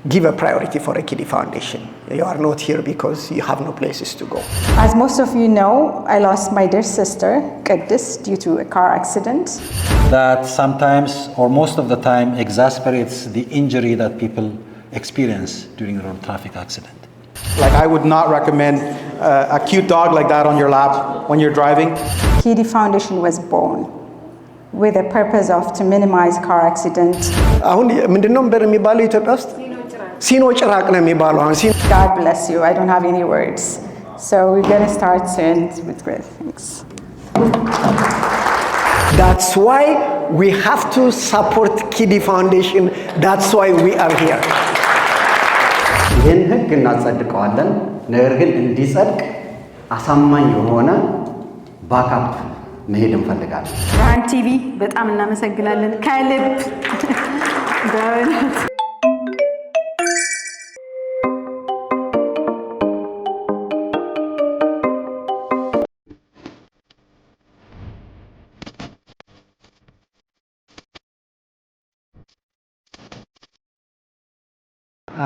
give a priority for a Kiddy Foundation. You are not here because you have no places to go. As most of you know, I lost my dear sister, Qudus, due to a car accident. That sometimes, or most of the time, exasperates the injury that people experience during a road traffic accident. Like, I would not recommend a cute dog like that on your lap when you're driving. Kiddy Foundation was born with the purpose of to minimize car accidents. አሁን ምንድነው የሚባለው ኢትዮጵያ ውስጥ ሲኖ ጭራቅ ነው የሚባለው። God bless you. I don't have any words. So we're going to start soon with great things. That's why we have to support Kiddy Foundation. That's why we are here. ይህን ህግ እናጸድቀዋለን። ነገር ግን እንዲጸድቅ አሳማኝ የሆነ ባካፕ መሄድ እንፈልጋለን። ብርሃን ቲቪ በጣም እናመሰግናለን ከልብ በእውነት።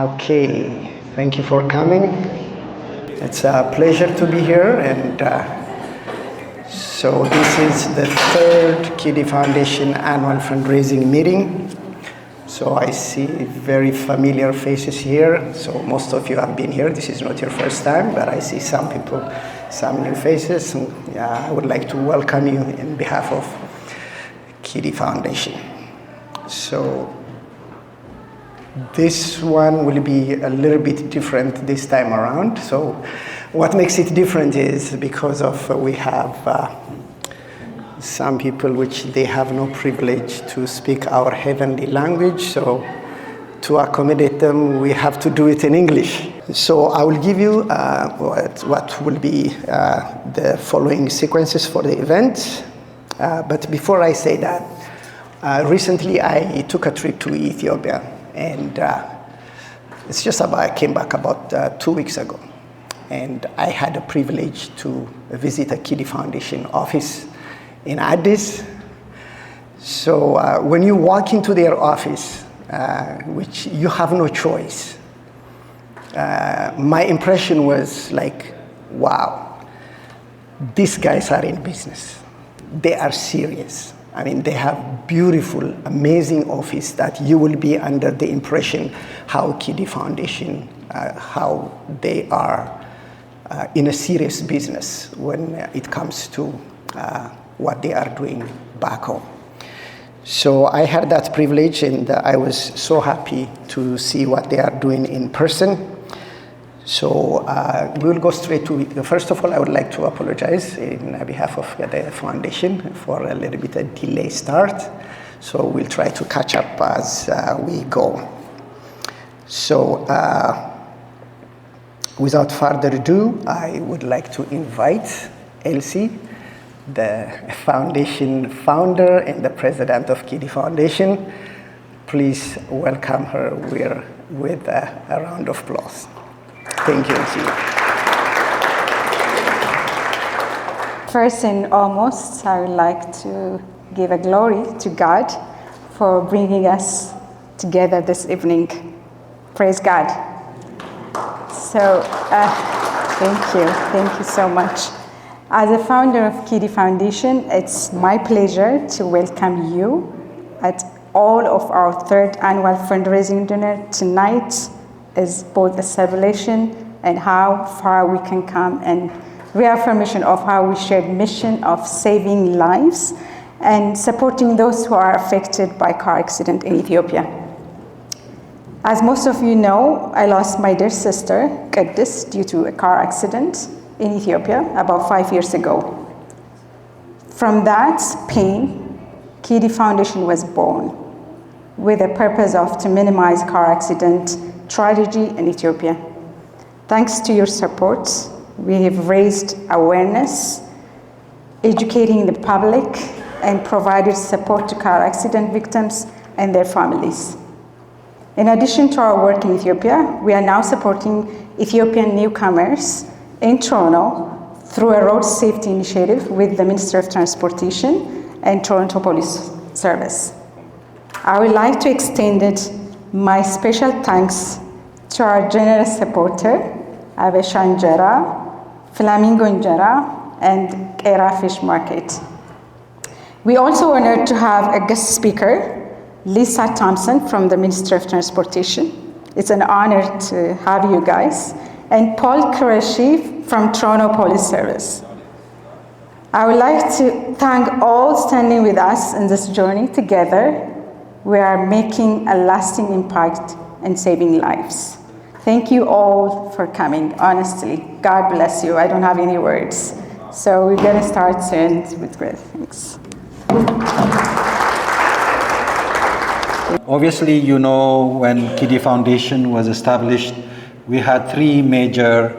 Okay, thank you for coming. It's a pleasure to be here, and so this is the third Kiddy Foundation annual fundraising meeting. So I see very familiar faces here. So most of you have been here. This is not your first time, but I see some people, some new faces. I would like to welcome you in behalf of Kiddy Foundation. So this one will be a little bit different this time around. So what makes it different is because of we have some people which they have no privilege to speak our heavenly language. So to accommodate them, we have to do it in English. So I will give you what will be the following sequences for the event. But before I say that, recently I took a trip to Ethiopia. And it's just about, I came back about 2 weeks ago. And I had a privilege to visit a Kiddy Foundation office in Addis. So when you walk into their office, which you have no choice, my impression was like, wow, these guys are in business. They are serious. I mean, they have beautiful, amazing office that you will be under the impression how Kiddy Foundation, how they are in a serious business when it comes to what they are doing back home. So I had that privilege, and I was so happy to see what they are doing in person. So we will go straight to it. First of all, I would like to apologize in behalf of the foundation for a little bit of delay start. So we'll try to catch up as we go. So without further ado, I would like to invite Elsie, the foundation founder and the president of Kiddy Foundation. Please welcome her with a round of applause. Thank you. First and almost, I would like to give a glory to God for bringing us together this evening. Praise God. So, thank you so much. As a founder of Kiddy Foundation, it's my pleasure to welcome you at all of our third annual fundraising dinner tonight. Is both a celebration and how far we can come, and reaffirmation of how we share the mission of saving lives and supporting those who are affected by car accident in Ethiopia. As most of you know, I lost my dear sister, Qudus, due to a car accident in Ethiopia about 5 years ago. From that pain, Kiddy Foundation was born with the purpose of to minimize car accident tragedy in Ethiopia. Thanks to your support, we have raised awareness, educating the public, and provided support to car accident victims and their families. In addition to our work in Ethiopia, we are now supporting Ethiopian newcomers in Toronto through a road safety initiative with the Ministry of Transportation and Toronto Police Service. I would like to extend my special thanks to our generous supporter, Avesha Injera, Flamingo Injera, and Kera Fish Market. We also honored to have a guest speaker, Lisa Thompson from the Ministry of Transportation. It's an honor to have you guys. And Paul Qureshi from Toronto Police Service. I would like to thank all standing with us in this journey together. We are making a lasting impact and saving lives. Thank you all for coming, honestly. God bless you. I don't have any words. So we're gonna start soon with great thanks. Obviously, you know, when Kiddy Foundation was established, we had three major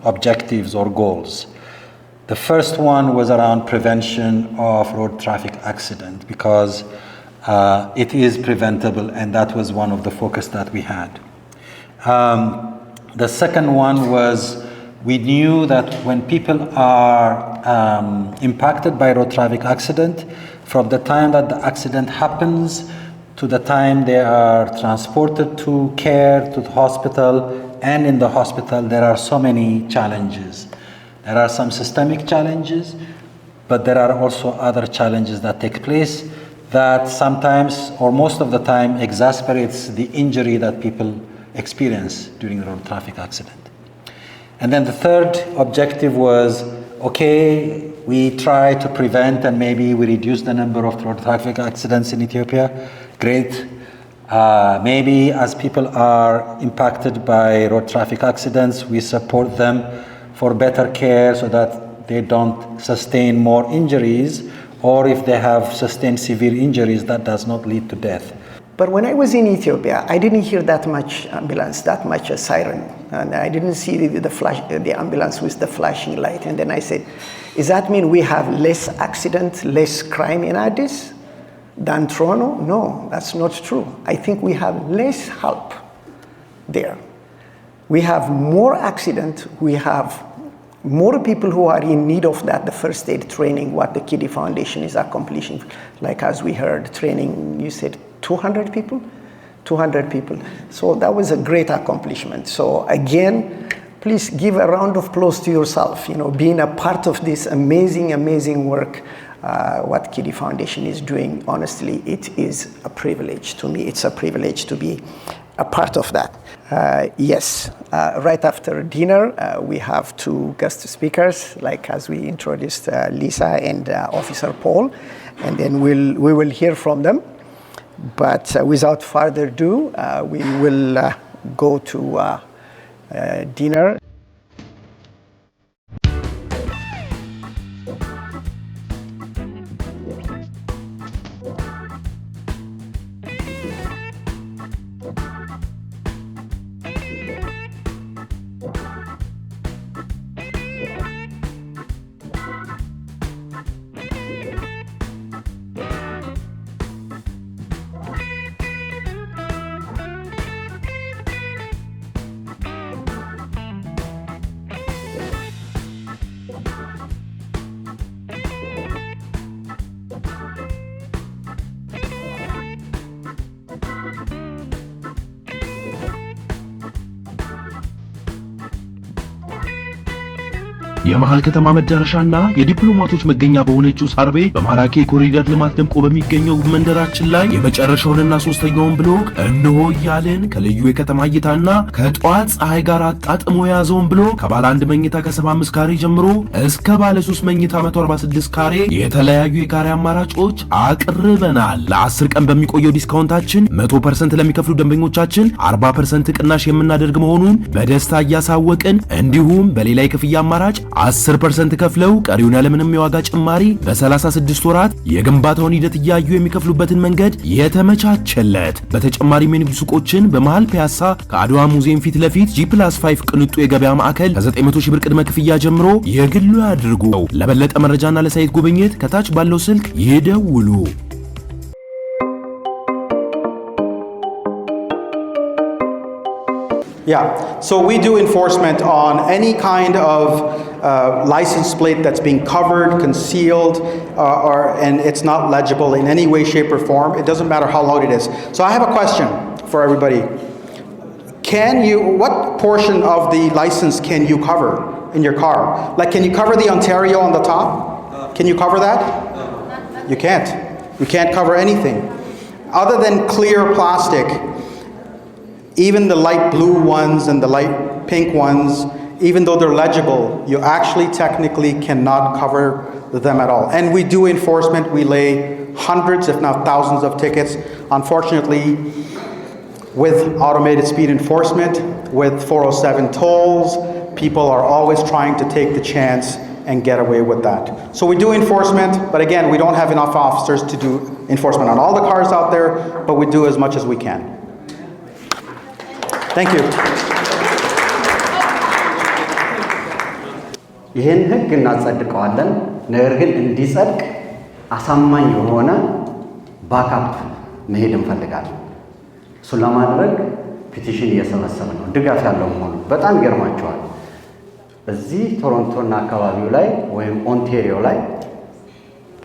objectives or goals. The first one was around prevention of road traffic accident, because it is preventable, and that was one of the focus that we had. The second one was, we knew that when people are impacted by road traffic accident, from the time that the accident happens to the time they are transported to care, to the hospital, and in the hospital, there are so many challenges. There are some systemic challenges, but there are also other challenges that take place that sometimes, or most of the time, exasperates the injury that people experience during a road traffic accident. And then the third objective was, okay, we try to prevent and maybe we reduce the number of road traffic accidents in Ethiopia. Great. Maybe as people are impacted by road traffic accidents, we support them for better care so that they don't sustain more injuries, or if they have sustained severe injuries, that does not lead to death. But when I was in Ethiopia, I didn't hear that much ambulance, that much a siren. And I didn't see the ambulance with the flashing light. And then I said, does that mean we have less accident, less crime in Addis than Toronto? No, that's not true. I think we have less help there. We have more accident, we have more people who are in need of that, the first aid training, what the Kiddy Foundation is accomplishing. Like as we heard, training, you said 200 people? 200 people. So that was a great accomplishment. So again, please give a round of applause to yourself, you know, being a part of this amazing, amazing work, what Kiddy Foundation is doing. Honestly, it is a privilege to me. It's a privilege to be a part of that. Yes, right after dinner, we have two guest speakers, like as we introduced Lisa and Officer Paul, and then we will hear from them. But without further ado, we will go to dinner. የመሃል ከተማ መዳረሻና የዲፕሎማቶች መገኛ በሆነችው ሳርቤ በማራኪ ኮሪደር ልማት ደምቆ በሚገኘው መንደራችን ላይ የመጨረሻውንና ሶስተኛውን ብሎክ እነሆ እያልን ከልዩ የከተማ እይታና ከጧት ፀሐይ ጋር አጣጥሞ የያዘውን ብሎክ ከባለ 1 መኝታ ከ75 ካሬ ጀምሮ እስከ ባለ 3 መኝታ 146 ካሬ የተለያዩ የካሬ አማራጮች አቅርበናል። ለ10 ቀን በሚቆየው ዲስካውንታችን 100% ለሚከፍሉ ደንበኞቻችን 40% ቅናሽ የምናደርግ መሆኑን በደስታ እያሳወቅን እንዲሁም በሌላ የክፍያ አማራጭ 10% ከፍለው ቀሪውን ያለምንም የዋጋ ጭማሪ በ36 ወራት የግንባታውን ሂደት እያዩ የሚከፍሉበትን መንገድ የተመቻቸለት። በተጨማሪም የንግድ ሱቆችን በመሃል ፒያሳ ከአድዋ ሙዚየም ፊት ለፊት G+5 ቅንጡ የገበያ ማዕከል ከ900 ሺህ ብር ቅድመ ክፍያ ጀምሮ የግሉ ያድርጉ። ለበለጠ መረጃና ለሳይት ጉብኝት ከታች ባለው ስልክ ይደውሉ። Yeah, so we do enforcement on any kind of license plate that's being covered, concealed, and it's not legible in any way, shape, or form. It doesn't matter how loud it is. So I have a question for everybody. what portion of the license can you cover in your car? Like, can you cover the Ontario on the top? Can you cover that? You can't. You can't cover anything. Other than clear plastic, even the light blue ones and the light pink ones, even though they're legible, you actually technically cannot cover them at all. And we do enforcement. We lay hundreds, if not thousands of tickets. Unfortunately, with automated speed enforcement, with 407 tolls, people are always trying to take the chance and get away with that. So we do enforcement, but again, we don't have enough officers to do enforcement on all the cars out there, but we do as much as we can. Thank you. ይህን ህግ እናጸድቀዋለን። ነገር ግን እንዲጸድቅ አሳማኝ የሆነ ባካፕ መሄድ እንፈልጋለን። እሱን ለማድረግ ፒቲሽን እየሰበሰብን ነው። ድጋፍ ያለው መሆኑ በጣም ይገርማቸዋል። እዚህ ቶሮንቶና አካባቢው ላይ ወይም ኦንታሪዮ ላይ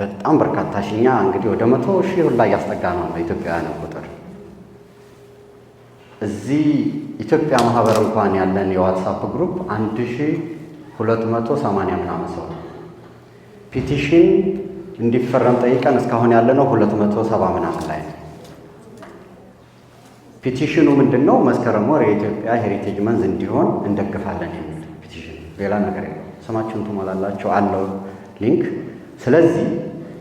በጣም በርካታ ሺኛ እንግዲህ ወደ 100,000 ሁላ ያስጠጋ ነው በኢትዮጵያውያን ቁጥር። እዚህ ኢትዮጵያ ማህበር እንኳን ያለን የዋትስአፕ ግሩፕ 1280 ምናምን ሰው ፒቲሽን እንዲፈረም ጠይቀን እስካሁን ያለነው 270 ምናምን ላይ ነው። ፒቲሽኑ ምንድነው? መስከረም ወር የኢትዮጵያ ሄሪቴጅ መንዝ እንዲሆን እንደግፋለን የሚል ፒቲሽን፣ ሌላ ነገር የለም። ስማችሁን ትሞላላችሁ አለው ሊንክ። ስለዚህ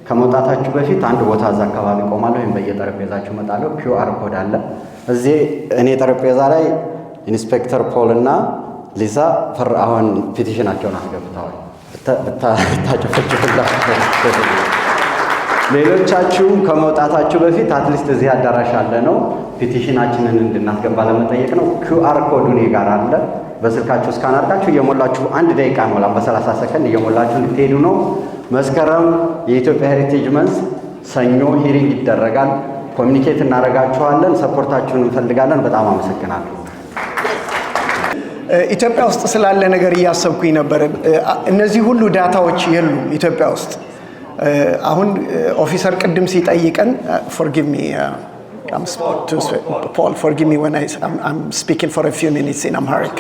ከመውጣታችሁ በፊት አንድ ቦታ እዛ አካባቢ ቆማለሁ ወይም በየጠረጴዛችሁ እመጣለሁ። QR ኮድ አለ እዚህ እኔ ጠረጴዛ ላይ ኢንስፔክተር ፖል እና ሊሳ አሁን ፒቲሽናቸውን አስገብተዋል። ብታጨፈጭፉላችሁ ሌሎቻችሁም ከመውጣታችሁ በፊት አትሊስት እዚህ አዳራሽ አለ ነው ፒቲሽናችንን እንድናስገባ ለመጠየቅ ነው። QR ኮዱ እኔ ጋር አለ። በስልካችሁ ስካን አድርጋችሁ እየሞላችሁ 1 ደቂቃ ሞላ በ30 ሰከንድ እየሞላችሁ እንድትሄዱ ነው። መስከረም የኢትዮጵያ ሄሪቴጅ መንዝ ሰኞ ሂሪንግ ይደረጋል። ኮሚኒኬት እናደርጋችኋለን። ሰፖርታችሁን እንፈልጋለን። በጣም አመሰግናለሁ። ኢትዮጵያ ውስጥ ስላለ ነገር እያሰብኩኝ ነበር። እነዚህ ሁሉ ዳታዎች የሉም ኢትዮጵያ ውስጥ። አሁን ኦፊሰር ቅድም ሲጠይቀን forgive me Paul, forgive me when I'm speaking for a few minutes in Amharic.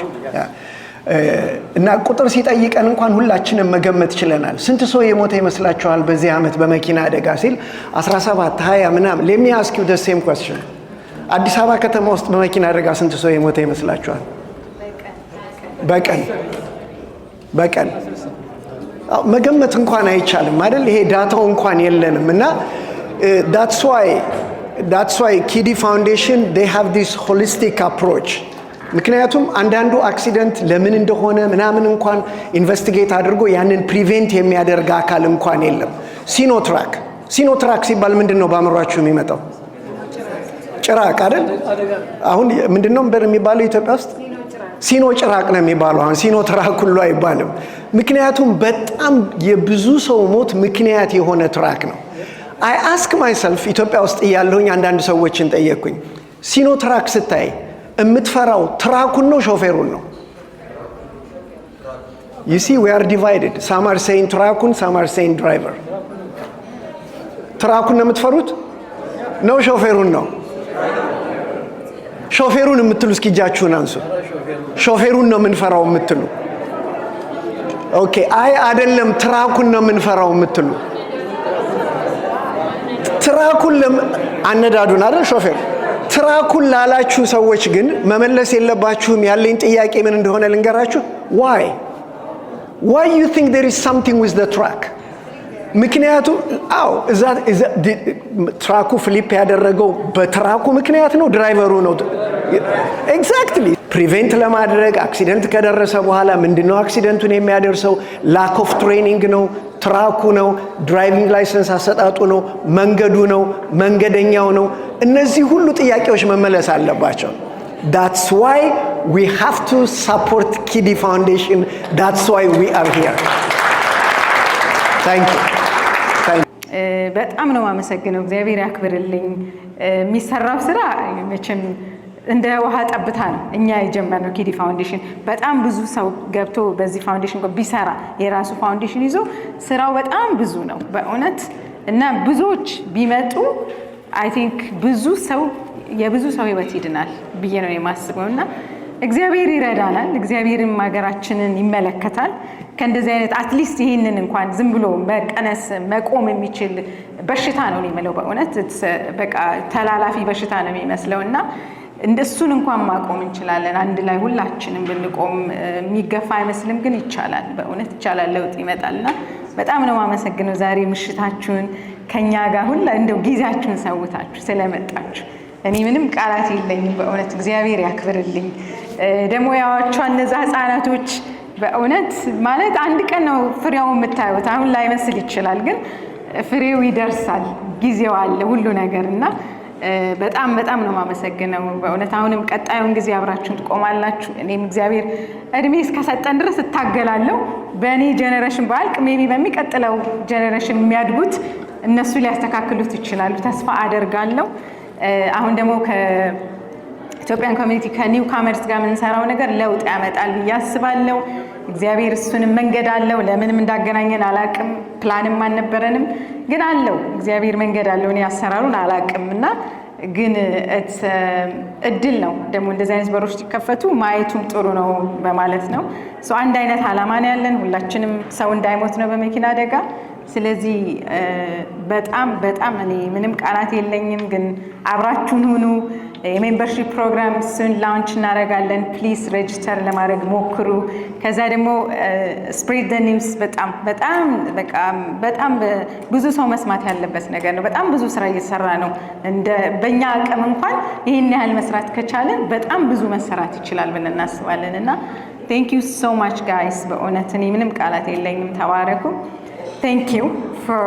እና ቁጥር ሲጠይቀን እንኳን ሁላችንም መገመት ችለናል። ስንት ሰው የሞተ ይመስላችኋል በዚህ ዓመት በመኪና አደጋ ሲል 17 20 ምናምን። let me ask you the same question. አዲስ አበባ ከተማ ውስጥ በመኪና አደጋ ስንት ሰው የሞተ ይመስላችኋል? በቀን መገመት እንኳን አይቻልም አይደል? ይሄ ዳታው እንኳን የለንም። እና that's why Kiddy Foundation they have this holistic approach. ምክንያቱም አንዳንዱ አክሲደንት ለምን እንደሆነ ምናምን እንኳን ኢንቨስቲጌት አድርጎ ያንን ፕሪቬንት የሚያደርግ አካል እንኳን የለም። ሲኖትራክ ሲባል ምንድነው በአእምሯችሁ የሚመጣው? ጭራቅ አይደል? አሁን ምንድነው የሚባለው ኢትዮጵያ ውስጥ? ሲኖ ጭራቅ ነው የሚባለው። አሁን ሲኖ ትራክ ሁሉ አይባልም። ምክንያቱም በጣም የብዙ ሰው ሞት ምክንያት የሆነ ትራክ ነው። I ask myself ኢትዮጵያ ውስጥ እያለሁኝ አንዳንድ ሰዎችን ጠየቅኩኝ፣ ሲኖ ትራክ ስታይ የምትፈራው ትራኩን ነው ሾፌሩን ነው? You see we are divided. Some are saying ትራኩን, some are saying driver. ትራኩን ነው የምትፈሩት ነው ሾፌሩን ነው? ሾፌሩን የምትሉ እስኪ እጃችሁን አንሱ። ሾፌሩን ነው የምንፈራው የምትሉ? ኦኬ። አይ አይደለም ትራኩን ነው የምንፈራው የምትሉ? ትራኩን አነዳዱን አይደል ሾፌር። ትራኩን ላላችሁ ሰዎች ግን መመለስ የለባችሁም። ያለኝ ጥያቄ ምን እንደሆነ ልንገራችሁ። why you think there is something with the truck? ምክንያቱ እዛ ትራኩ ፍሊፕ ያደረገው በትራኩ ምክንያት ነው? ድራይቨሩ ነው? ኤግዛክትሊ። ፕሪቬንት ለማድረግ አክሲደንት ከደረሰ በኋላ ምንድነው አክሲደንቱን የሚያደርሰው? ላክ ኦፍ ትሬኒንግ ነው? ትራኩ ነው? ድራይቪንግ ላይሰንስ አሰጣጡ ነው? መንገዱ ነው? መንገደኛው ነው? እነዚህ ሁሉ ጥያቄዎች መመለስ አለባቸው። That's why we have to support Kiddy Foundation. That's why we are here. Thank you. በጣም ነው የማመሰግነው። እግዚአብሔር ያክብርልኝ። የሚሰራው ስራ መቼም እንደ ውሃ ጠብታ ነው። እኛ የጀመርነው ኪዲ ፋውንዴሽን በጣም ብዙ ሰው ገብቶ በዚህ ፋውንዴሽን ቢሰራ የራሱ ፋውንዴሽን ይዞ ስራው በጣም ብዙ ነው በእውነት። እና ብዙዎች ቢመጡ አይ ቲንክ የብዙ ሰው ህይወት ይድናል ብዬ ነው የማስበው። እና እግዚአብሔር ይረዳናል። እግዚአብሔርም ሀገራችንን ይመለከታል። ከእንደዚህ አይነት አትሊስት ይህንን እንኳን ዝም ብሎ መቀነስ መቆም የሚችል በሽታ ነው የሚለው በእውነት በቃ ተላላፊ በሽታ ነው የሚመስለው እና እንደሱን እንኳን ማቆም እንችላለን። አንድ ላይ ሁላችንም ብንቆም የሚገፋ አይመስልም፣ ግን ይቻላል፣ በእውነት ይቻላል፣ ለውጥ ይመጣልና በጣም ነው የማመሰግነው ዛሬ ምሽታችሁን ከኛ ጋር ሁላ እንደው ጊዜያችሁን ሰውታችሁ ስለመጣችሁ። እኔ ምንም ቃላት የለኝም በእውነት እግዚአብሔር ያክብርልኝ። ደግሞ ያዋቸው እነዛ ህፃናቶች በእውነት ማለት አንድ ቀን ነው ፍሬው የምታዩት። አሁን ላይ መስል ይችላል፣ ግን ፍሬው ይደርሳል፣ ጊዜው አለ ሁሉ ነገር እና በጣም በጣም ነው የማመሰግነው በእውነት። አሁንም ቀጣዩን ጊዜ አብራችሁን ትቆማላችሁ። እኔም እግዚአብሔር እድሜ እስከሰጠን ድረስ እታገላለሁ። በእኔ ጀኔሬሽን ባልቅ ሜቢ በሚቀጥለው ጀኔሬሽን የሚያድጉት እነሱ ሊያስተካክሉት ይችላሉ፣ ተስፋ አደርጋለሁ። አሁን ደግሞ ከኢትዮጵያን ኮሚኒቲ ከኒው ካመርስ ጋር የምንሰራው ነገር ለውጥ ያመጣል ብዬ አስባለሁ። እግዚአብሔር እሱንም መንገድ አለው። ለምንም እንዳገናኘን አላቅም፣ ፕላንም አልነበረንም፣ ግን አለው እግዚአብሔር መንገድ አለው። እኔ አሰራሩን አላቅም እና ግን እድል ነው ደግሞ እንደዚህ አይነት በሮች ሲከፈቱ ማየቱም ጥሩ ነው በማለት ነው። አንድ አይነት አላማ ነው ያለን፣ ሁላችንም ሰው እንዳይሞት ነው በመኪና አደጋ። ስለዚህ በጣም በጣም እኔ ምንም ቃላት የለኝም፣ ግን አብራችሁን ሁኑ። የሜምበርሺፕ ፕሮግራም እሱን ላውንች እናደርጋለን። ፕሊዝ ሬጅስተር ለማድረግ ሞክሩ። ከዛ ደግሞ ስፕሬድ ዘ ኒውስ በጣም በጣም በቃ በጣም ብዙ ሰው መስማት ያለበት ነገር ነው። በጣም ብዙ ስራ እየሰራ ነው። እንደ በእኛ አቅም እንኳን ይህን ያህል መስራት ከቻለን በጣም ብዙ መሰራት ይችላል ብለን እናስባለን እና ቴንክ ዩ ሶ ማች ጋይስ። በእውነት እኔ ምንም ቃላት የለኝም። ተባረኩ። Thank you for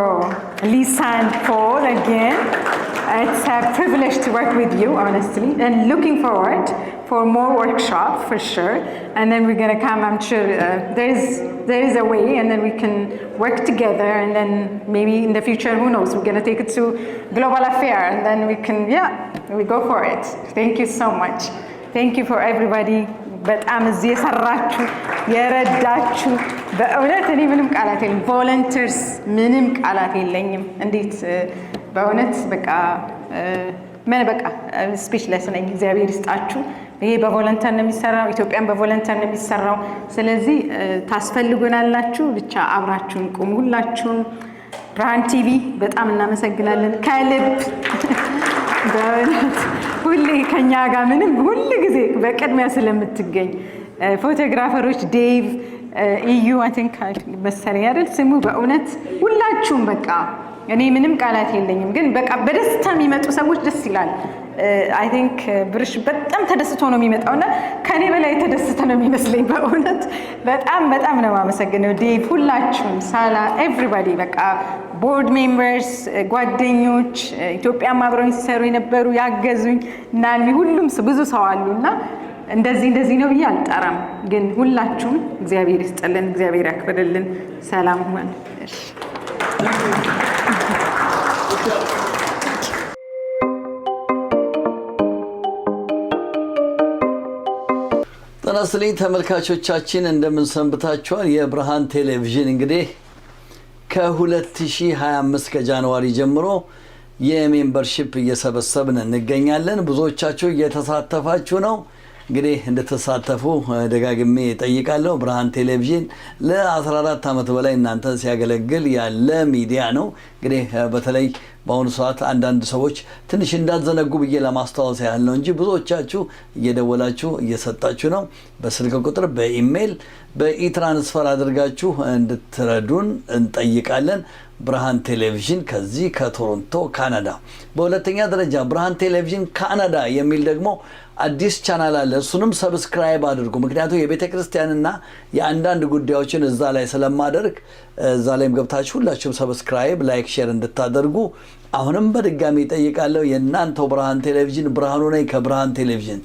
Lisa and Paul again. It's a privilege to work with you, honestly, and looking forward for more workshops for sure. And then we're going to come, I'm sure there is a way, and then we can work together, and then maybe in the future, who knows, we're going to take it to Global Affair, and then we can, we go for it. Thank you so much. Thank you for everybody. በጣም እዚህ የሰራችሁ የረዳችሁ በእውነት እኔ ምንም ቃላት የለኝም። ቮለንተርስ ምንም ቃላት የለኝም። እንዴት በእውነት በቃ ስፒችለስ ነኝ። እግዚአብሔር ይስጣችሁ። ይሄ በቮለንተር ነው የሚሰራው፣ ኢትዮጵያን በቮለንተር ነው የሚሰራው። ስለዚህ ታስፈልጉናላችሁ። ብቻ አብራችሁን ቁሙ ሁላችሁም። ብርሃን ቲቪ በጣም እናመሰግናለን ከልብ በእውነት ሁሌ ከኛ ጋር ምንም ሁል ጊዜ በቅድሚያ ስለምትገኝ ፎቶግራፈሮች ዴቭ ኢዩ አይ ቲንክ መሰለኝ አይደል ስሙ። በእውነት ሁላችሁም በቃ እኔ ምንም ቃላት የለኝም፣ ግን በቃ በደስታ የሚመጡ ሰዎች ደስ ይላል። አይ ቲንክ ብርሽ በጣም ተደስቶ ነው የሚመጣውና ከኔ በላይ ተደስተ ነው የሚመስለኝ። በእውነት በጣም በጣም ነው የማመሰግነው ዴቭ፣ ሁላችሁም፣ ሳላ፣ ኤቭሪባዲ በቃ ቦርድ ሜምበርስ፣ ጓደኞች፣ ኢትዮጵያም አብረውኝ ሲሰሩ የነበሩ ያገዙኝ እና ሁሉም ብዙ ሰው አሉና እንደዚህ ነው ብዬ አልጠራም፣ ግን ሁላችሁም እግዚአብሔር ይስጥልን፣ እግዚአብሔር ያክብርልን። ሰላም ሁኑ። ጤና ይስጥልኝ ተመልካቾቻችን፣ እንደምን ሰንብታችኋል? የብርሃን ቴሌቪዥን እንግዲህ ከ2025 ከጃንዋሪ ጀምሮ የሜምበርሺፕ እየሰበሰብን እንገኛለን። ብዙዎቻችሁ እየተሳተፋችሁ ነው። እንግዲህ እንድትሳተፉ ደጋግሜ ጠይቃለሁ። ብርሃን ቴሌቪዥን ለ14 ዓመት በላይ እናንተን ሲያገለግል ያለ ሚዲያ ነው። እንግዲህ በተለይ በአሁኑ ሰዓት አንዳንድ ሰዎች ትንሽ እንዳዘነጉ ብዬ ለማስታወስ ያህል ነው እንጂ ብዙዎቻችሁ እየደወላችሁ እየሰጣችሁ ነው። በስልክ ቁጥር፣ በኢሜይል፣ በኢትራንስፈር አድርጋችሁ እንድትረዱን እንጠይቃለን። ብርሃን ቴሌቪዥን ከዚህ ከቶሮንቶ ካናዳ። በሁለተኛ ደረጃ ብርሃን ቴሌቪዥን ካናዳ የሚል ደግሞ አዲስ ቻናል አለ። እሱንም ሰብስክራይብ አድርጉ። ምክንያቱም የቤተ ክርስቲያንና የአንዳንድ ጉዳዮችን እዛ ላይ ስለማደርግ እዛ ላይም ገብታችሁ ሁላችሁም ሰብስክራይብ፣ ላይክ፣ ሼር እንድታደርጉ አሁንም በድጋሚ ጠይቃለሁ። የእናንተው ብርሃን ቴሌቪዥን ብርሃኑ ነኝ ከብርሃን ቴሌቪዥን።